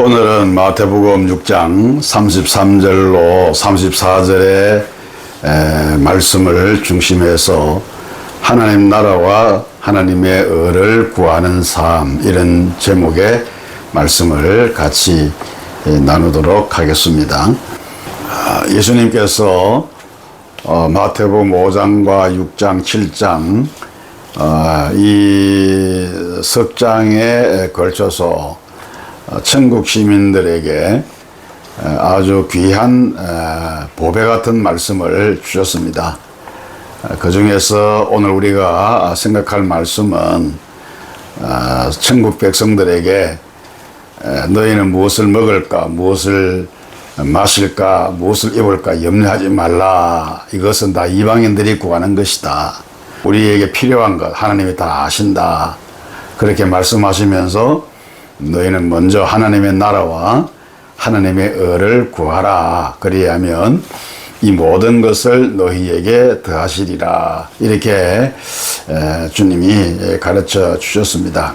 오늘은 마태복음 6장 33절로 34절의 말씀을 중심해서 하나님 나라와 하나님의 의를 구하는 삶, 이런 제목의 말씀을 같이 나누도록 하겠습니다. 예수님께서 마태복음 5장과 6장, 7장 이 석 장에 걸쳐서 천국 시민들에게 아주 귀한 보배 같은 말씀을 주셨습니다. 그 중에서 오늘 우리가 생각할 말씀은 천국 백성들에게 너희는 무엇을 먹을까, 무엇을 마실까, 무엇을 입을까 염려하지 말라. 이것은 다 이방인들이 구하는 것이다. 우리에게 필요한 것 하나님이 다 아신다. 그렇게 말씀하시면서 너희는 먼저 하나님의 나라와 하나님의 의를 구하라. 그리하면 이 모든 것을 너희에게 더하시리라. 이렇게 주님이 가르쳐 주셨습니다.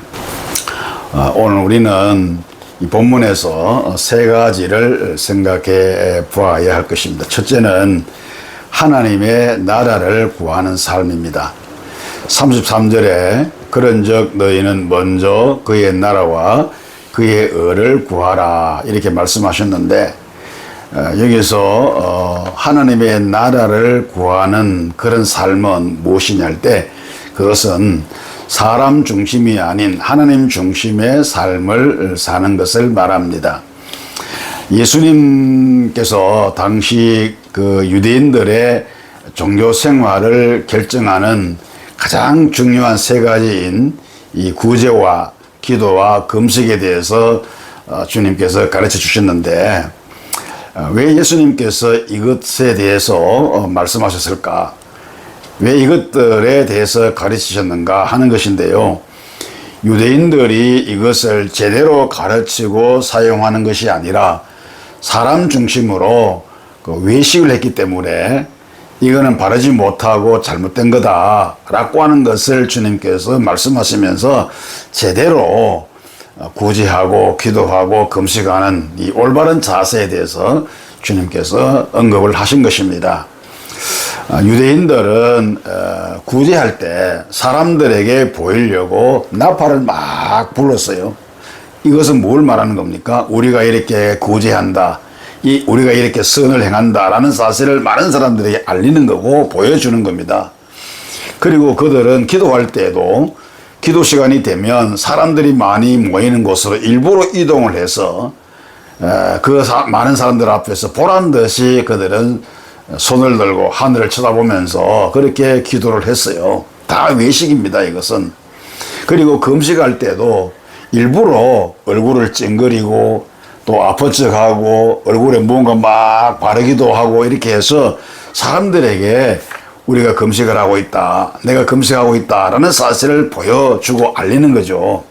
오늘 우리는 이 본문에서 세 가지를 생각해 보아야 할 것입니다. 첫째는 하나님의 나라를 구하는 삶입니다. 33절에 그런즉 너희는 먼저 그의 나라와 그의 의를 구하라. 이렇게 말씀하셨는데 여기서 하나님의 나라를 구하는 그런 삶은 무엇이냐 할 때 그것은 사람 중심이 아닌 하나님 중심의 삶을 사는 것을 말합니다. 예수님께서 당시 그 유대인들의 종교 생활을 결정하는 가장 중요한 세 가지인 이 구제와 기도와 금식에 대해서 주님께서 가르쳐 주셨는데 왜 예수님께서 이것에 대해서 말씀하셨을까? 왜 이것들에 대해서 가르치셨는가 하는 것인데요. 유대인들이 이것을 제대로 가르치고 사용하는 것이 아니라 사람 중심으로 그 외식을 했기 때문에 이거는 바르지 못하고 잘못된 거다 라고 하는 것을 주님께서 말씀하시면서 제대로 구제하고 기도하고 금식하는 이 올바른 자세에 대해서 주님께서 언급을 하신 것입니다. 유대인들은 구제할 때 사람들에게 보이려고 나팔을 막 불렀어요. 이것은 뭘 말하는 겁니까? 우리가 이렇게 구제한다, 우리가 이렇게 선을 행한다라는 사실을 많은 사람들에게 알리는 거고 보여주는 겁니다. 그리고 그들은 기도할 때도 기도 시간이 되면 사람들이 많이 모이는 곳으로 일부러 이동을 해서 그 많은 사람들 앞에서 보란 듯이 그들은 손을 들고 하늘을 쳐다보면서 그렇게 기도를 했어요. 다 외식입니다, 이것은. 그리고 금식할 때도 일부러 얼굴을 찡그리고 또 아픈 척하고 얼굴에 뭔가 막 바르기도 하고 이렇게 해서 사람들에게 우리가 금식을 하고 있다, 내가 금식하고 있다라는 사실을 보여주고 알리는 거죠.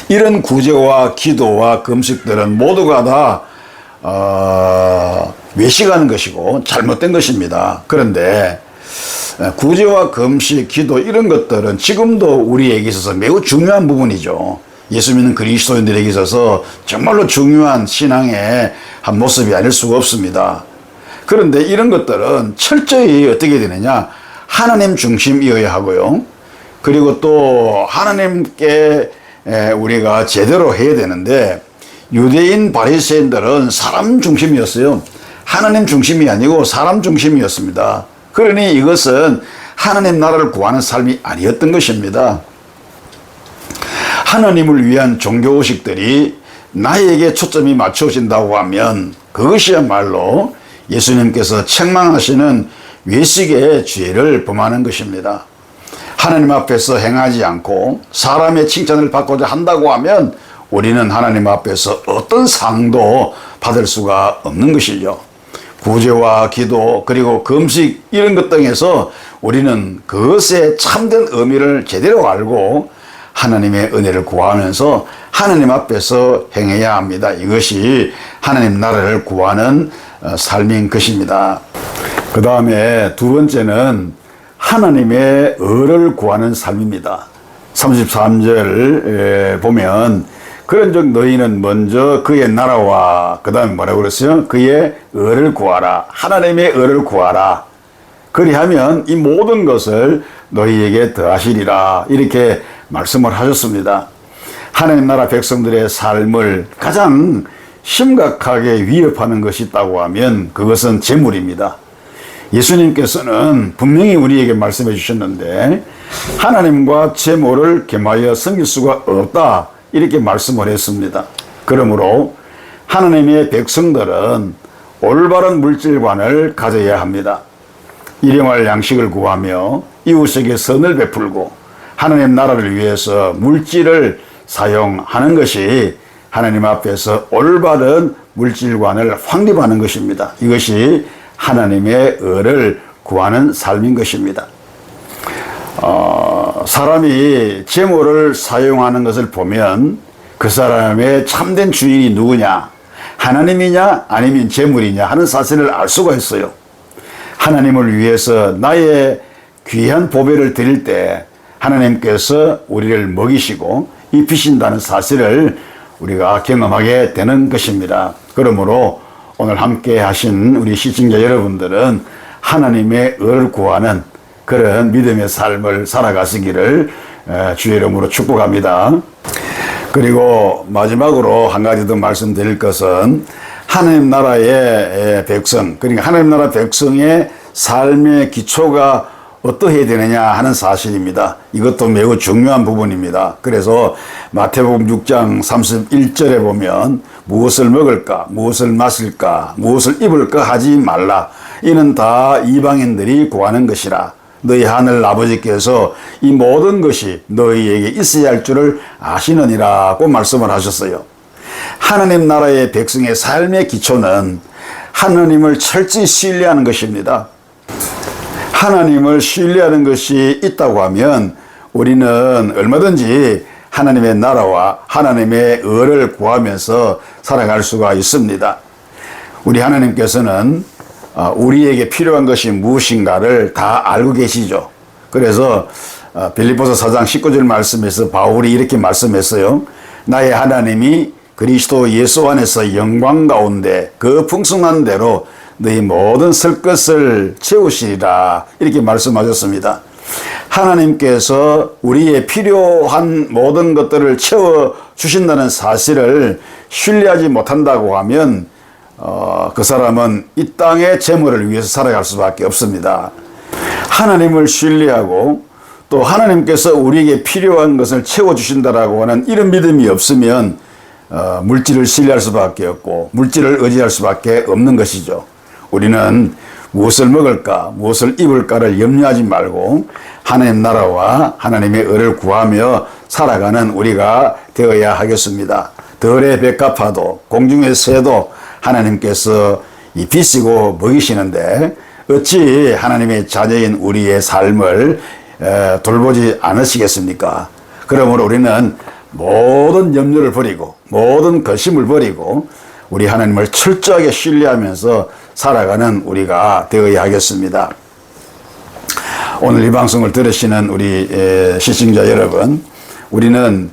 이런 구제와 기도와 금식들은 모두가 다 외식하는 것이고 잘못된 것입니다. 그런데 구제와 금식, 기도 이런 것들은 지금도 우리에게 있어서 매우 중요한 부분이죠. 예수 믿는 그리스도인들에게 있어서 정말로 중요한 신앙의 한 모습이 아닐 수가 없습니다. 그런데 이런 것들은 철저히 어떻게 되느냐, 하나님 중심이어야 하고요. 그리고 또 하나님께 우리가 제대로 해야 되는데 유대인 바리새인들은 사람 중심이었어요. 하나님 중심이 아니고 사람 중심이었습니다. 그러니 이것은 하나님 나라를 구하는 삶이 아니었던 것입니다. 하나님을 위한 종교의식들이 나에게 초점이 맞춰진다고 하면 그것이야말로 예수님께서 책망하시는 외식의 죄를 범하는 것입니다. 하나님 앞에서 행하지 않고 사람의 칭찬을 받고자 한다고 하면 우리는 하나님 앞에서 어떤 상도 받을 수가 없는 것이죠. 구제와 기도 그리고 금식 이런 것 등에서 우리는 그것의 참된 의미를 제대로 알고 하나님의 은혜를 구하면서 하나님 앞에서 행해야 합니다. 이것이 하나님 나라를 구하는 삶인 것입니다. 그 다음에 두 번째는 하나님의 의를 구하는 삶입니다. 33절 보면 그런즉 너희는 먼저 그의 나라와 그 다음에 뭐라고 그랬어요? 그의 의를 구하라. 하나님의 의를 구하라. 그리하면 이 모든 것을 너희에게 더하시리라. 이렇게 말씀을 하셨습니다. 하나님 나라 백성들의 삶을 가장 심각하게 위협하는 것이 있다고 하면 그것은 재물입니다. 예수님께서는 분명히 우리에게 말씀해 주셨는데 하나님과 재물을 겸하여 섬길 수가 없다. 이렇게 말씀을 했습니다. 그러므로 하나님의 백성들은 올바른 물질관을 가져야 합니다. 일용할 양식을 구하며 이웃에게 선을 베풀고 하나님 나라를 위해서 물질을 사용하는 것이 하나님 앞에서 올바른 물질관을 확립하는 것입니다. 이것이 하나님의 의를 구하는 삶인 것입니다. 사람이 재물을 사용하는 것을 보면 그 사람의 참된 주인이 누구냐, 하나님이냐 아니면 재물이냐 하는 사실을 알 수가 있어요. 하나님을 위해서 나의 귀한 보배를 드릴 때 하나님께서 우리를 먹이시고 입히신다는 사실을 우리가 경험하게 되는 것입니다. 그러므로 오늘 함께 하신 우리 시청자 여러분들은 하나님의 의를 구하는 그런 믿음의 삶을 살아가시기를 주의 이름으로 축복합니다. 그리고 마지막으로 한 가지 더 말씀드릴 것은 하나님 나라의 백성, 그러니까 하나님 나라 백성의 삶의 기초가 어떠해야 되느냐 하는 사실입니다. 이것도 매우 중요한 부분입니다. 그래서 마태복음 6장 31절에 보면 무엇을 먹을까, 무엇을 마실까, 무엇을 입을까 하지 말라. 이는 다 이방인들이 구하는 것이라. 너희 하늘 아버지께서 이 모든 것이 너희에게 있어야 할 줄을 아시느니라고 말씀을 하셨어요. 하나님 나라의 백성의 삶의 기초는 하나님을 철저히 신뢰하는 것입니다. 하나님을 신뢰하는 것이 있다고 하면 우리는 얼마든지 하나님의 나라와 하나님의 의를 구하면서 살아갈 수가 있습니다. 우리 하나님께서는 우리에게 필요한 것이 무엇인가를 다 알고 계시죠. 그래서 빌립보서 4장 19절 말씀에서 바울이 이렇게 말씀했어요. 나의 하나님이 그리스도 예수 안에서 영광 가운데 그 풍성한 대로 너희 모든 쓸 것을 채우시리라. 이렇게 말씀하셨습니다. 하나님께서 우리의 필요한 모든 것들을 채워주신다는 사실을 신뢰하지 못한다고 하면 그 사람은 이 땅의 재물을 위해서 살아갈 수밖에 없습니다. 하나님을 신뢰하고 또 하나님께서 우리에게 필요한 것을 채워주신다라고 하는 이런 믿음이 없으면 물질을 신뢰할 수밖에 없고 물질을 의지할 수밖에 없는 것이죠. 우리는 무엇을 먹을까, 무엇을 입을까를 염려하지 말고 하나님 나라와 하나님의 의를 구하며 살아가는 우리가 되어야 하겠습니다. 들의 뱉갚아도 공중의 새도 하나님께서 비시고 먹이시는데 어찌 하나님의 자녀인 우리의 삶을 돌보지 않으시겠습니까? 그러므로 우리는 모든 염려를 버리고 모든 거심을 버리고 우리 하나님을 철저하게 신뢰하면서 살아가는 우리가 되어야 하겠습니다. 오늘 이 방송을 들으시는 우리 시청자 여러분, 우리는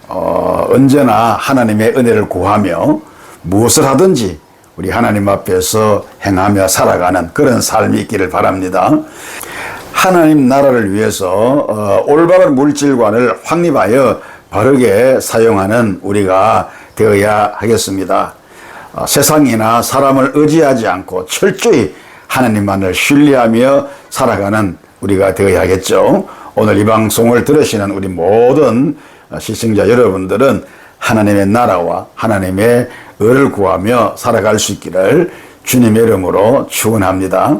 언제나 하나님의 은혜를 구하며 무엇을 하든지 우리 하나님 앞에서 행하며 살아가는 그런 삶이 있기를 바랍니다. 하나님 나라를 위해서 올바른 물질관을 확립하여 바르게 사용하는 우리가 되어야 하겠습니다. 세상이나 사람을 의지하지 않고 철저히 하나님만을 신뢰하며 살아가는 우리가 되어야겠죠. 오늘 이 방송을 들으시는 우리 모든 시청자 여러분들은 하나님의 나라와 하나님의 의를 구하며 살아갈 수 있기를 주님의 이름으로 축원합니다.